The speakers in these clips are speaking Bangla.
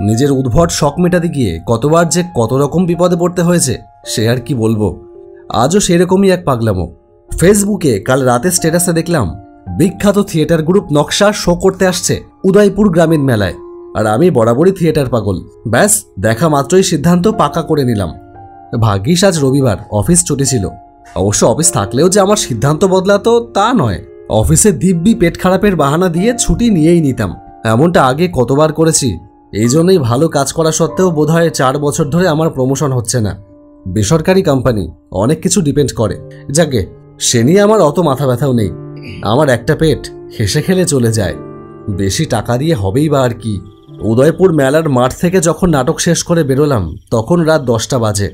নিজের উদ্ভট শখ মেটাতে গিয়ে কতবার যে কত রকম বিপদে পড়তে হয়েছে সে আর কি বলবো। আজও সেরকমই এক পাগলামো। ফেসবুকে কাল রাতে স্ট্যাটাসে দেখলাম বিখ্যাত থিয়েটার গ্রুপ নকশা শো করতে আসছে উদয়পুর গ্রামীণ মেলায়, আর আমি বরাবরই থিয়েটার পাগল। ব্যাস দেখা মাত্রই সিদ্ধান্ত পাকা করে নিলাম। ভাগ্যিস আজ রবিবার, অফিস ছুটি ছিল। অবশ্য অফিস থাকলেও যে আমার সিদ্ধান্ত বদলাতো তা নয়, অফিসে দিব্যি পেট খারাপের বাহানা দিয়ে ছুটি নিয়েই নিতাম। এমনটা আগে কতবার করেছি। এই জন্যই ভালো কাজ করা সত্ত্বেও বোধহয় 4 বছর ধরে আমার প্রমোশন হচ্ছে না। বেসরকারি কোম্পানি, অনেক কিছু ডিপেন্ড করে। যাকে সে নিয়ে আমার অত মাথা ব্যথাও নেই। আমার একটা পেট হেসে খেলে চলে যায়। বেশি টাকা দিয়ে হবেই বা আর কি। উদয়পুর মেলার মাঠ থেকে যখন নাটক শেষ করে বেরোলাম তখন রাত 10টা বাজে।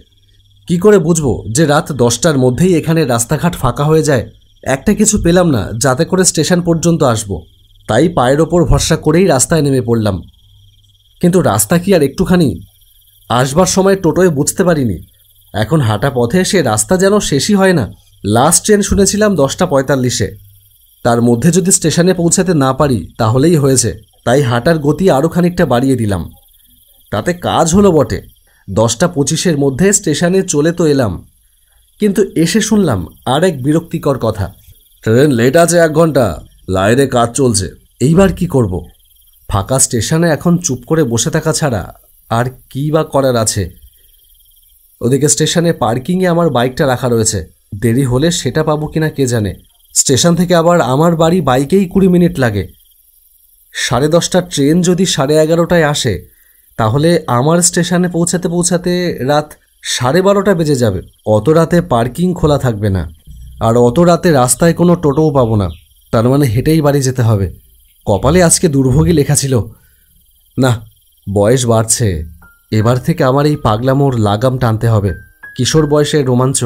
কি করে বুঝবো যে রাত 10টার মধ্যেই এখানে রাস্তাঘাট ফাঁকা হয়ে যায়? একটা কিছু পেলাম না যাতে করে স্টেশন পর্যন্ত আসব। তাই পায়ের ওপর ভরসা করেই রাস্তায় নেমে পড়লাম। কিন্তু রাস্তা কি আর একটুখানি? আসবার সময় টোটোয় বুঝতে পারিনি। এখন হাঁটা পথে সে রাস্তা যেন শেষই হয় না। লাস্ট ট্রেন শুনেছিলাম 10টা 45-এ। তার মধ্যে যদি স্টেশনে পৌঁছাতে না পারি তাহলেই হয়েছে। তাই হাঁটার গতি আরও খানিকটা বাড়িয়ে দিলাম। তাতে কাজ হলো বটে। 10টা 25-এর মধ্যে স্টেশনে চলে তো এলাম, কিন্তু এসে শুনলাম আর এক বিরক্তিকর কথা। ট্রেন লেট আছে 1 ঘন্টা, লাইনে কাজ চলছে। এইবার কি করব? ফাঁকা স্টেশনে এখন চুপ করে বসে থাকা ছাড়া আর কি বা করার আছে? ওদিকে স্টেশনে পার্কিংয়ে আমার বাইকটা রাখা রয়েছে। দেরি হলে সেটা পাবো কিনা কে জানে। স্টেশন থেকে আবার আমার বাড়ি বাইকেই 20 মিনিট লাগে। 10:30টার ট্রেন যদি 11:30টায় আসে তাহলে আমার স্টেশনে পৌঁছাতে পৌঁছাতে রাত 12:30 বেজে যাবে। অত রাতে পার্কিং খোলা থাকবে না, আর অত রাতে রাস্তায় কোনো টোটোও পাবো না। তার মানে হেঁটেই বাড়ি যেতে হবে। কপালে আজকে দুর্ভোগী লেখা ছিল। না, বয়স বাড়ছে, এবার থেকে আমার এই পাগলামোর লাগাম টানতে হবে। কিশোর বয়সের রোমাঞ্চ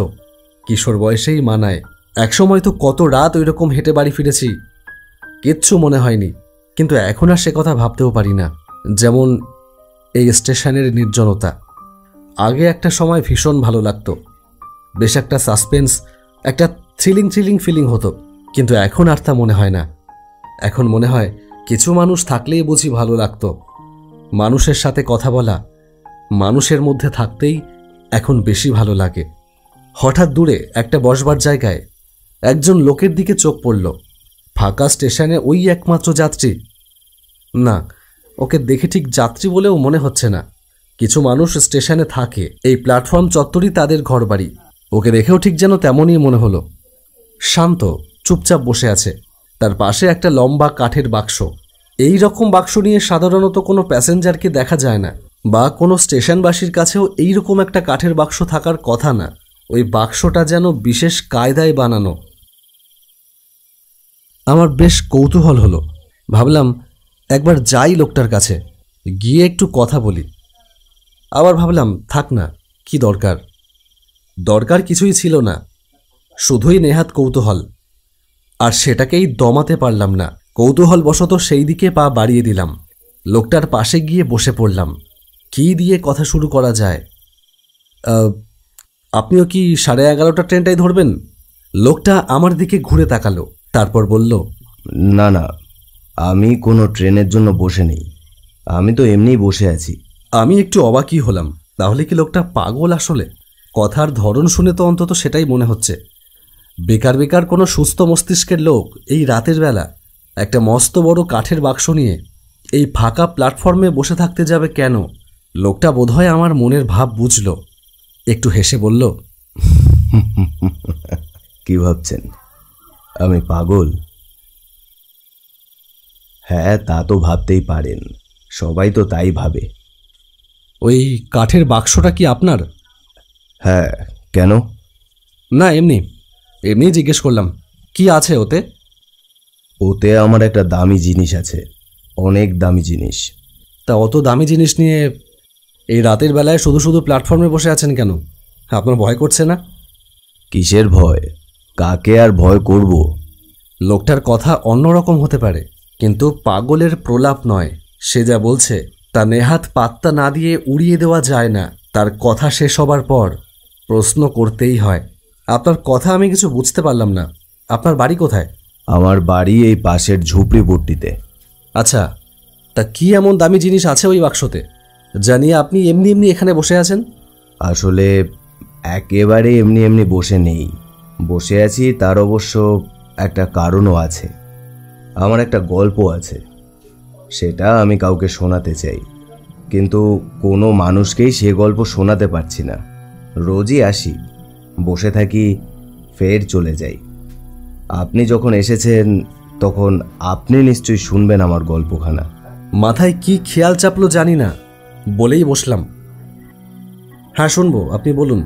কিশোর বয়সেই মানায়। একসময় তো কত রাত ওই রকম হেঁটে বাড়ি ফিরেছি, কিচ্ছু মনে হয়নি। কিন্তু এখন আর সে কথা ভাবতেও পারি না। যেমন এই স্টেশনের নির্জনতা। আগে একটা সময় ভীষণ ভালো লাগতো, বেশ একটা সাসপেন্স, একটা থ্রিলিং ফিলিং হতো। কিন্তু এখন আর তা মনে হয় না। এখন মনে হয় কিছু মানুষ থাকলেই বুঝি ভালো লাগতো। মানুষের সাথে কথা বলা, মানুষের মধ্যে থাকতেই এখন বেশি ভালো লাগে। হঠাৎ দূরে একটা বসবার জায়গায় একজন লোকের দিকে চোখ পড়ল। ফাঁকা স্টেশনে ওই একমাত্র যাত্রী। না, ওকে দেখে ঠিক যাত্রী বলেও মনে হচ্ছে না। কিছু মানুষ স্টেশনে থাকে, এই প্ল্যাটফর্ম চত্বরই তাদের ঘরবাড়ি। ওকে দেখেও ঠিক যেন তেমনই মনে হলো। শান্ত, চুপচাপ বসে আছে। তার পাশে একটা লম্বা কাঠের বাক্স। এই রকম বাক্স নিয়ে সাধারণত কোনো প্যাসেঞ্জারকে দেখা যায় না, বা কোনো স্টেশনবাসীর কাছেও এই রকম একটা কাঠের বাক্স থাকার কথা না। ওই বাক্সটা যেন বিশেষ কায়দায় বানানো। আমার বেশ কৌতূহল হলো। ভাবলাম একবার যাই লোকটার কাছে, গিয়ে একটু কথা বলি। আবার ভাবলাম থাক না, কি দরকার কিছুই ছিল না, শুধুই নেহাত কৌতূহল। আর সেটাকেই দমাতে পারলাম না। কৌতূহলবশত সেই দিকে পা বাড়িয়ে দিলাম। লোকটার পাশে গিয়ে বসে পড়লাম। কি দিয়ে কথা শুরু করা যায়? আপনিও কি 11:30 ট্রেনটাই ধরবেন? লোকটা আমার দিকে ঘুরে তাকালো, তারপর বলল, না না, আমি কোনো ট্রেনের জন্য বসে নেই, আমি তো এমনিই বসে আছি। আমি একটু অবাকই হলাম। তাহলে কি লোকটা পাগল? আসলে কথার ধরন শুনে তো অন্তত সেটাই মনে হচ্ছে। বেকার কোনো সুস্থ মস্তিষ্কের লোক এই রাতের বেলা একটা মস্ত বড় কাঠের বাক্স নিয়ে এই ফাঁকা প্ল্যাটফর্মে বসে থাকতে যাবে কেন? লোকটা বোধহয় আমার মনের ভাব বুঝল। একটু হেসে বলল, কি ভাবছেন আমি পাগল? হ্যাঁ, তা তো ভাবতেই পারেন, সবাই তো তাই ভাবে। ওই কাঠের বাক্সটা কি আপনার? হ্যাঁ, কেন? না, এমনি জিজ্ঞেস করলাম, কি আছে ওতে? ওতে আমার একটা দামি জিনিস আছে, অনেক দামি জিনিস। তা অত দামি জিনিস নিয়ে এই রাতের বেলায় শুধু প্ল্যাটফর্মে বসে আছেন কেন? আপনার ভয় করছে না? কিসের ভয়? কাকে আর ভয় করব? লোকটার কথা অন্যরকম হতে পারে, কিন্তু পাগলের প্রলাপ নয়। সে যা বলছে তা নেহাত পাত্তা না দিয়ে উড়িয়ে দেওয়া যায় না। তার কথা শেষ হবার পর প্রশ্ন করতেই হয়। আপনার কথা আমি কিছু বুঝতে পারলাম না। আপনার বাড়ি কোথায়? আমার বাড়ি এই পাশের ঝুপড়িপট্টিতে। আচ্ছা, তা কি এমন দামি জিনিস আছে ওই বাক্সতে? জানি আপনি এমনি এমনি এখানে বসে আছেন। আসলে একেবারে এমনি এমনি বসে নেই, বসে আছি তার অবশ্য একটা কারণও আছে। আমার একটা গল্প আছে, সেটা আমি কাউকে শোনাতে চাই, কিন্তু কোনো মানুষকেই সে গল্প শোনাতে পারছি না। রোজই আসি, বসে থাকি, ফের চলে যাই। আপনি যখন এসেছেন তখন আপনি নিশ্চয়ই শুনবেন আমার গল্পখানা। মাথায় কি খেয়াল চাপলো জানি না, বলেই বসলাম। হ্যাঁ শুনবো, আপনি বলুন।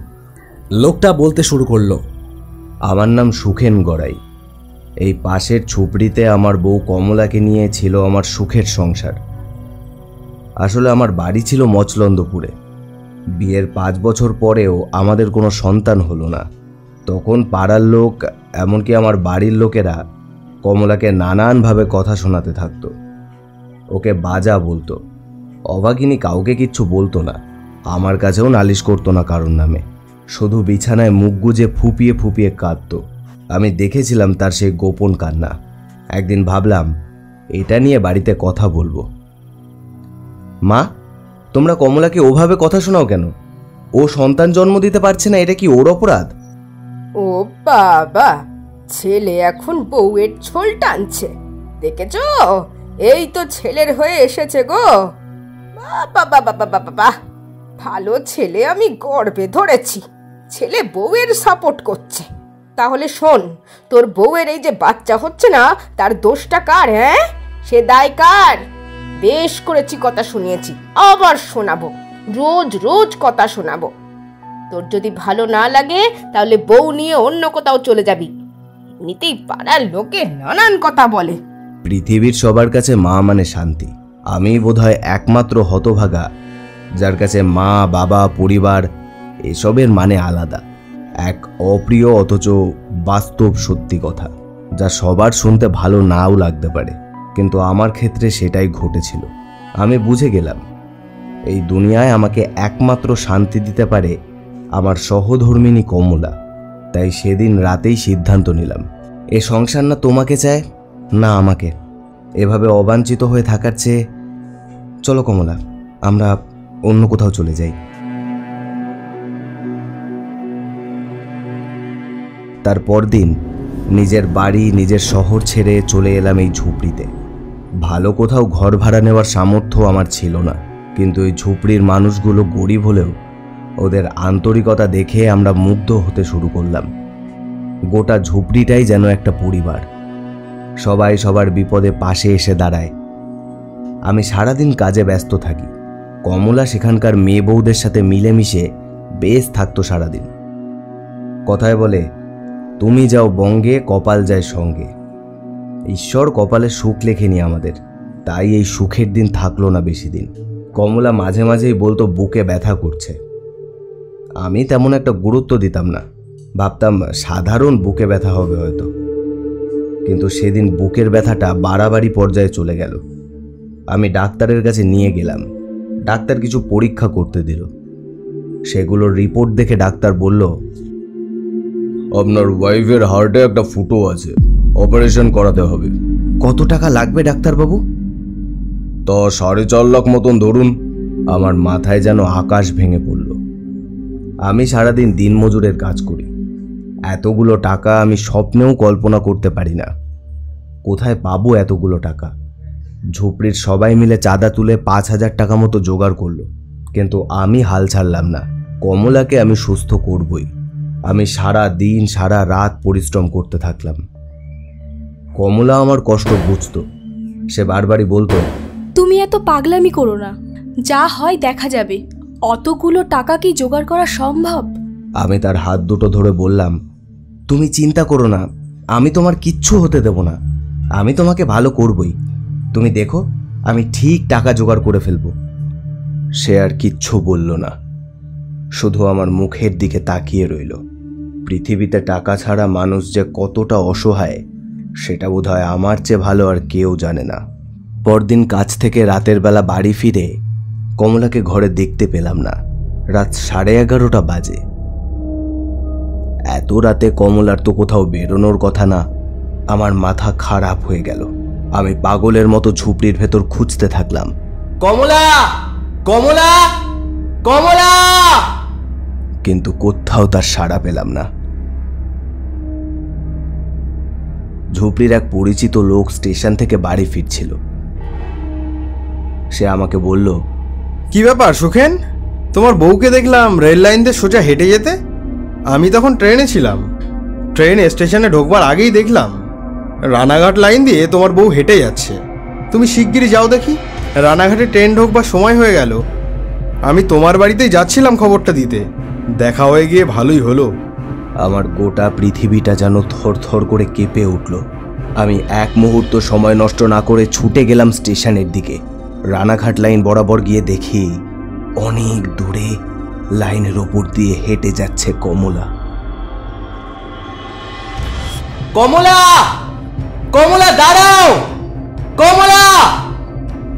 লোকটা বলতে শুরু করলো। আমার নাম সুখেন গড়াই। এই পাশের ঝুপড়িতে আমার বউ কমলাকে নিয়ে ছিল আমার সুখের সংসার। আসলে আমার বাড়ি ছিল মচলন্দপুরে। বিয়ের 5 বছর পরেও আমাদের কোনো সন্তান হলো না। তখন পাড়ার লোক, এমনকি আমার বাড়ির লোকেরা কমলাকে নানানভাবে কথা শোনাতে থাকতো। ওকে বাজা বলতো। অভাগিনী কাউকে কিচ্ছু বলতো না, আমার কাছেও নালিশ করতো না কারোর নামে। শুধু বিছানায় মুখ গুজে ফুপিয়ে ফুপিয়ে কাঁদতো। আমি দেখেছিলাম তার সেই গোপন কান্না। একদিন ভাবলাম এটা নিয়ে বাড়িতে কথা বলবো। মা, তোমরা কমলাকে ওভাবে কথা শোনাও কেন? ও সন্তান জন্ম দিতে পারছে না, এটা কি ওর অপরাধ? ও বাবা, ছেলে এখন বউয়ের ছোল টানছে, দেখেছো? এই তো ছেলের হয়ে এসেছে গো। বাবা বাবা বাবা বাবা, ভালো ছেলে আমি গর্বে ধরেছি। ছেলে বউয়ের সাপোর্ট করছে। তাহলে শোন, তোর বউয়ের এই যে বাচ্চা হচ্ছে না, তার দোষটা কার? হ্যাঁ, সে দায় কার? বেশ করেছি কথা শুনিয়েছি, আবার শোনাবো, রোজ রোজ কথা শোনাবো। তোর যদি ভালো না লাগে তাহলে বউ নিয়ে অন্য কোথাও চলে যাবি। এমনিতেই পাড়ার লোকে নানান কথা বলে। পৃথিবীর সবার কাছে মা মানে শান্তি। আমি বোধহয় একমাত্র হতভাগা যার কাছে মা, বাবা, পরিবার এসবের মানে আলাদা। এক অপ্রিয় অথচ বাস্তব সত্যি কথা, যা সবার শুনতে ভালো নাও লাগতে পারে, কিন্তু আমার ক্ষেত্রে সেটাই ঘটেছিল। আমি বুঝে গেলাম এই দুনিয়ায় আমাকে একমাত্র শান্তি দিতে পারে আমার সহধর্মিণী কমলা। তাই সেদিন রাতেই সিদ্ধান্ত নিলাম, এ সংসার না তোমাকে চায় না আমাকে। এভাবে অবাঞ্ছিত হয়ে থাকার চেয়ে চলো কমলা, আমরা অন্য কোথাও চলে যাই। তারপর দিন নিজের বাড়ি, নিজের শহর ছেড়ে চলে এলাম এই ঝুপড়িতে। ভালো কোথাও ঘর ভাড়া নেওয়ার সামর্থ্য আমার ছিল না, কিন্তু এই ঝুপড়ির মানুষগুলো গরিব হলেও ওদের আন্তরিকতা দেখে আমরা মুগ্ধ হতে শুরু করলাম। গোটা ঝুপড়িটাই যেন একটা পরিবার, সবাই সবার বিপদে পাশে এসে দাঁড়ায়। আমি সারাদিন কাজে ব্যস্ত থাকি, কমলা সেখানকার মেয়ে বউদের সাথে মিলেমিশে বেশ থাকতো সারাদিন। কথায় বলে, তুমি যাও বঙ্গে, কপাল যায় সঙ্গে। ঈশ্বর কপালে সুখ লেখেনি আমাদের, তাই এই সুখের দিন থাকলো না বেশি দিন। কমলা মাঝে মাঝেই বলতো বুকে ব্যথা করছে। আমি তেমন একটা গুরুত্ব দিতাম না, ভাবতাম সাধারণ বুকে ব্যথা হবে হয়তো। কিন্তু সেদিন বুকের ব্যথাটা বাড়াবাড়ি পর্যায়ে চলে গেল। আমি ডাক্তারের কাছে নিয়ে গেলাম। ডাক্তার কিছু পরীক্ষা করতে দিল। সেগুলোর রিপোর্ট দেখে ডাক্তার বলল, আপনার ওয়াইফের হার্টে একটা ফুটো আছে, অপারেশন করাতে হবে। কত টাকা লাগবে ডাক্তারবাবু? তা 4.5 লাখ মতন ধরুন। আমার মাথায় যেন আকাশ ভেঙে পড়ল। আমি সারাদিন দিনমজুরের কাজ করি, এতগুলো টাকা আমি স্বপ্নেও কল্পনা করতে পারি না। কোথায় পাবো এতগুলো টাকা? ঝুপড়ির সবাই মিলে চাঁদা তুলে 5,000 টাকা মতো জোগাড় করলো, কিন্তু আমি হাল ছাড়লাম না। কমলাকে আমি সুস্থ করবই। আমি সারা দিন সারা রাত পরিশ্রম করতে থাকলাম। কমলা আমার কষ্ট বুঝতো। সে বারবারই বলতো, তুমি এত পাগলামি করো না, যা হয় দেখা যাবে। অতগুলো টাকা কি জোগাড় করা সম্ভব? আমি তার হাত দুটো ধরে বললাম, তুমি চিন্তা করো না, আমি তোমার কিচ্ছু হতে দেব না। আমি তোমাকে ভালো করবই, তুমি দেখো আমি ঠিক টাকা জোগাড় করে ফেলবো। সে আর কিচ্ছু বলল না, শুধু আমার মুখের দিকে তাকিয়ে রইল। পৃথিবীতে টাকা ছাড়া মানুষ যে কতটা অসহায় সেটা বোধহয় আমার চেয়ে ভালো আর কেউ জানে না। পরদিন কাজ থেকে রাতের বেলা বাড়ি ফিরে কমলাকে ঘরে দেখতে পেলাম না। রাত 11:30 বাজে। এত রাতে কমলার তো কোথাও বেরোনোর কথা না। আমার মাথা খারাপ হয়ে গেল। আমি পাগলের মতো ঝুপড়ির ভেতর খুঁজতে থাকলাম। কমলা, কমলা, কমলা! কিন্তু কোথাও তার সাড়া পেলাম না। ঝুপড়ির এক পরিচিত লোক স্টেশন থেকে বাড়ি ফিরছিল। সে আমাকে বলল, কি ব্যাপার সুখেন, তোমার বউকে দেখলাম রেল লাইন দিয়ে সোজা হেঁটে যেতে। আমি তখন ট্রেনে ছিলাম, ট্রেন স্টেশনে ঢোকবার আগেই দেখলাম রানাঘাট লাইন দিয়ে তোমার বউ হেঁটে যাচ্ছে। তুমি শিগগিরই যাও দেখি, রানাঘাটে ট্রেন ঢোকবার সময় হয়ে গেল। আমি তোমার বাড়িতেই যাচ্ছিলাম খবরটা দিতে, দেখা হয়ে গিয়ে ভালোই হলো। আমার গোটা পৃথিবীটা যেন থরথর করে কেঁপে উঠল। আমি এক মুহূর্ত সময় নষ্ট না করে ছুটে গেলাম স্টেশনের দিকে। রানাঘাট লাইন বরাবর গিয়ে দেখি অনেক দূরে লাইনের ওপর দিয়ে হেঁটে যাচ্ছে কমলা। কমলা, কমলা দাঁড়াও, কমলা!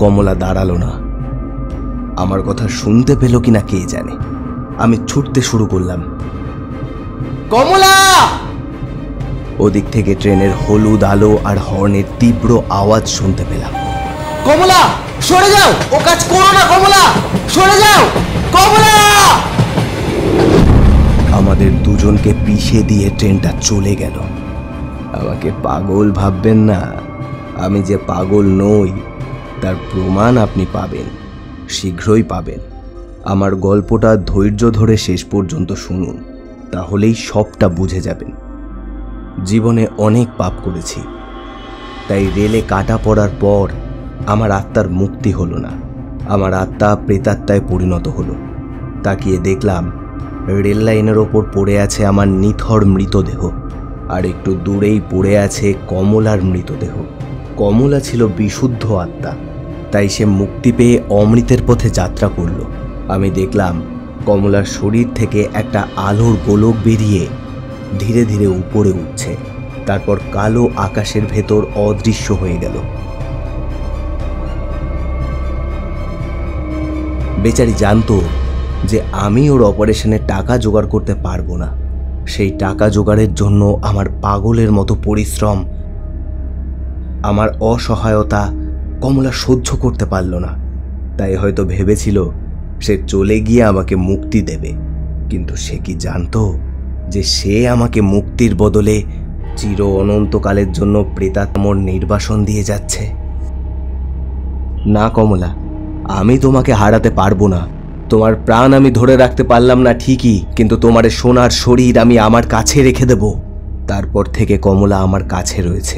কমলা দাঁড়ালো না। আমার কথা শুনতে পেল কিনা কে জানে। আমি ছুটতে শুরু করলাম, কমলা! ওদিক থেকে ট্রেনের হলুদ আলো আর হর্নের তীব্র আওয়াজ শুনতে পেলাম। কমলা, সরে যাও, ও কাজ করো না কমলা, সরে যাও কমলা! আমাদের দুজনকে পিষে দিয়ে ট্রেনটা চলে গেল। আমাকে পাগল ভাববেন না, আমি যে পাগল নই তার প্রমাণ আপনি পাবেন, শীঘ্রই পাবেন। আমার গল্পটা ধৈর্য ধরে শেষ পর্যন্ত শুনুন, তাহলেই সবটা বুঝে যাবেন। জীবনে অনেক পাপ করেছি, তাই রেলে কাটা পড়ার পর আমার আত্মার মুক্তি হলো না। আমার আত্মা প্রেতাত্মায় পরিণত হলো। তাকিয়ে দেখলাম রেল লাইনের ওপর পড়ে আছে আমার নিথর মৃতদেহ, আর একটু দূরেই পড়ে আছে কমলার মৃতদেহ। কমলা ছিল বিশুদ্ধ আত্মা, তাই সে মুক্তি পেয়ে অমৃতের পথে যাত্রা করল। আমি দেখলাম কমলার শরীর থেকে একটা আলোর গোলক বেরিয়ে ধীরে ধীরে উপরে উঠছে, তারপর কালো আকাশের ভেতর অদৃশ্য হয়ে গেল। বেচারি জানতো যে আমি ওর অপারেশনের টাকা জোগাড় করতে পারবো না। সেই টাকা জোগাড়ের জন্য আমার পাগলের মতো পরিশ্রম, আমার অসহায়তা কমলা সহ্য করতে পারল না। তাই হয়তো ভেবেছিল সে চলে গিয়ে আমাকে মুক্তি দেবে, কিন্তু সে কি জানতো যে সে আমাকে মুক্তির বদলে চির অনন্তকালের জন্য প্রেতাত্মর নির্বাসন দিয়ে যাচ্ছে? না কমলা, আমি তোমাকে হারাতে পারবো না। তোমার প্রাণ আমি ধরে রাখতে পারলাম না ঠিকই, কিন্তু তোমার সোনার শরীর আমি আমার কাছে রেখে দেব। তারপর থেকে কমলা আমার কাছে রয়েছে,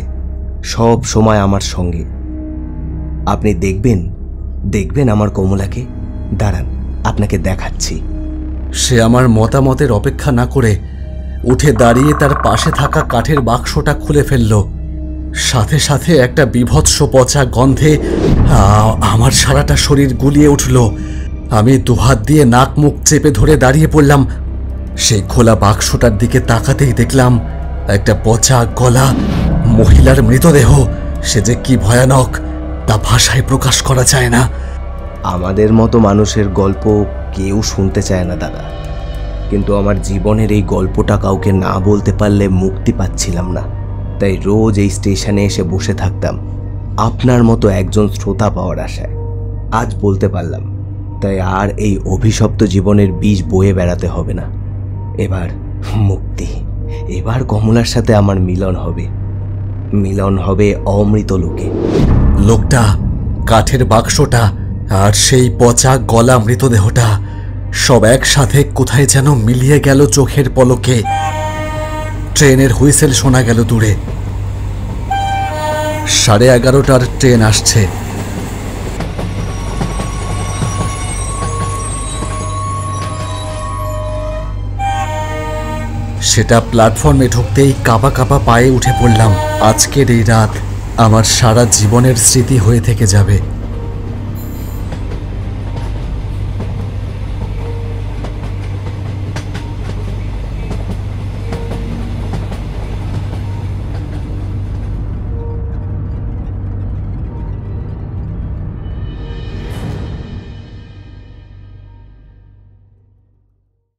সব সময় আমার সঙ্গে। আপনি দেখবেন, দেখবেন আমার কমলাকে। দাঁড়ান, আপনাকে দেখাচ্ছি। সে আমার মতামতের অপেক্ষা না করে উঠে দাঁড়িয়ে তার পাশে থাকা কাঠের বাক্সটা খুলে ফেলল। সাথে সাথে একটা বীভৎস পচা গন্ধে আমার সারাটা শরীর গুলিয়ে উঠল। আমি দুহাত দিয়ে নাক মুখ চেপে ধরে দাঁড়িয়ে পড়লাম। সেই খোলা বাক্সটার দিকে তাকাতেই দেখলাম একটা পচা গলা মহিলার মৃতদেহ। সে যে কি ভয়ানক তা ভাষায় প্রকাশ করা যায় না। আমাদের মতো মানুষের গল্প কেউ শুনতে চায় না দাদা, কিন্তু আমার জীবনের এই গল্পটা কাউকে না বলতে পারলে মুক্তি পাচ্ছিলাম না। তাই রোজ এই স্টেশনে এসে বসে থাকতাম আপনার মতো একজন শ্রোতা পাওয়ার আশায়। আজ বলতে পারলাম, তাই আর এই অভিশপ্ত জীবনের বীজ বয়ে বেড়াতে হবে না। এবার মুক্তি, এবার কমলার সাথে আমার মিলন হবে, মিলন হবে অমৃত লোকে। লোকটা, কাঠের বাক্সটা আর সেই পচা গলা মৃতদেহটা সব একসাথে কোথায় যেন মিলিয়ে গেল চোখের পলকে। ট্রেনের হুইসেল শোনা গেল দূরে। 11:30টার ট্রেন আসছে। সেটা প্ল্যাটফর্মে ঢুকতেই কাঁপা কাঁপা পায়ে উঠে পড়লাম। আজকের এই রাত আমার সারা জীবনের স্মৃতি হয়ে থেকে যাবে।